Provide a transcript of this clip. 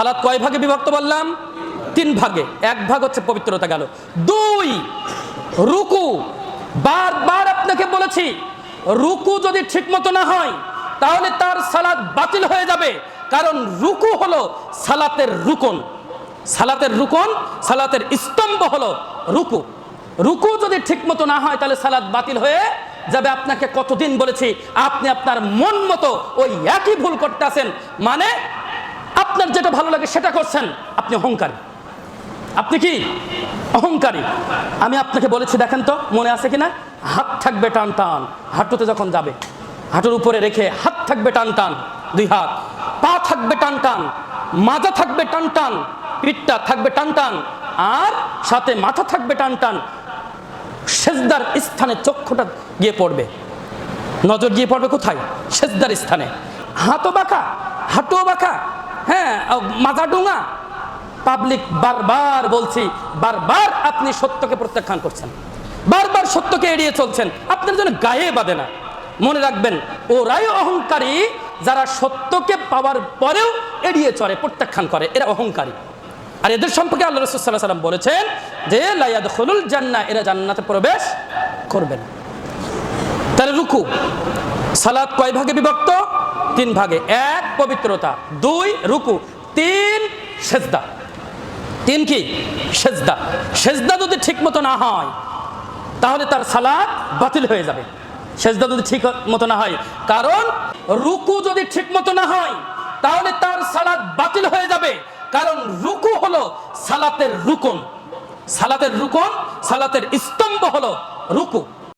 সালাত কয় ভাগে বিভক্ত বললাম? 3 ভাগে। 1 ভাগ হচ্ছে পবিত্রতা গেল। 2 রুকু। বারবার আপনাকে বলেছি, রুকু যদি ঠিক মতো না হয় তাহলে তার সালাত বাতিল হয়ে যাবে, কারণ রুকু হলো সালাতের রুকন। সালাতের রুকন, সালাতের স্তম্ভ হলো রুকু। রুকু যদি ঠিক মতো না হয় তাহলে সালাত বাতিল হয়ে যাবে। আপনাকে কতদিন বলেছি, আপনি আপনার মন মতো ওই একই ভুল করতে আছেন, মানে আপনার যেটা ভালো লাগে সেটা করছেন। আপনি অহংকারী। আপনি কি অহংকারী? আমি আপনাকে বলেছি, দেখেন তো মনে আছে কিনা, হাত থাকবে টান টান হাঁটুতে যখন যাবে, হাঁটুর উপরে রেখে হাত থাকবে টান টান, 2 হাত, পা থাকবে টান টান, মাজা থাকবে টান টান, পিঠটা থাকবে টান টান, আর সাথে মাথা থাকবে টান টান। সেজদার স্থানে চক্ষুটা গিয়ে পড়বে, নজর গিয়ে পড়বে কোথায়? সেজদার স্থানে। হাতও বাঁকা, হাঁটুও বাঁকা, হ্যাঁ, মাজা ডোঙা। পাবলিক বারবার বলছি, বারবার আপনি সত্যকে প্রত্যাখ্যান করছেন, বারবার সত্যকে এড়িয়ে চলছেন, আপনার জন্য গায়ে বাঁধে না। মনে রাখবেন, ওরাই অহংকারী যারা সত্যকে পাওয়ার পরেও এড়িয়ে চলে, প্রত্যাখ্যান করে, এরা অহংকারী। আর এদের সম্পর্কে আল্লাহ রাসূল সাল্লাল্লাহু আলাইহি ওয়াসাল্লাম বলেছেন যে লা ইয়াদখুলুল জান্নাহ, এরা জান্নাতে প্রবেশ করবে না। তাহলে রুকু, সালাত কয় ভাগে বিভক্ত? 3 ভাগে। 1 পবিত্রতা, 2 রুকু, 3 সেজদা। 3 কি? সেজদা। সেজদা যদি ঠিক মতো না হয় তাহলে তার সালাত বাতিল হয়ে যাবে। সেজদা যদি ঠিক মতো না হয়, কারণ রুকু যদি ঠিক মতো না হয় তাহলে তার সালাত বাতিল হয়ে যাবে, কারণ রুকু হলো সালাতের রুকন। সালাতের রুকন, সালাতের স্তম্ভ হলো রুকু।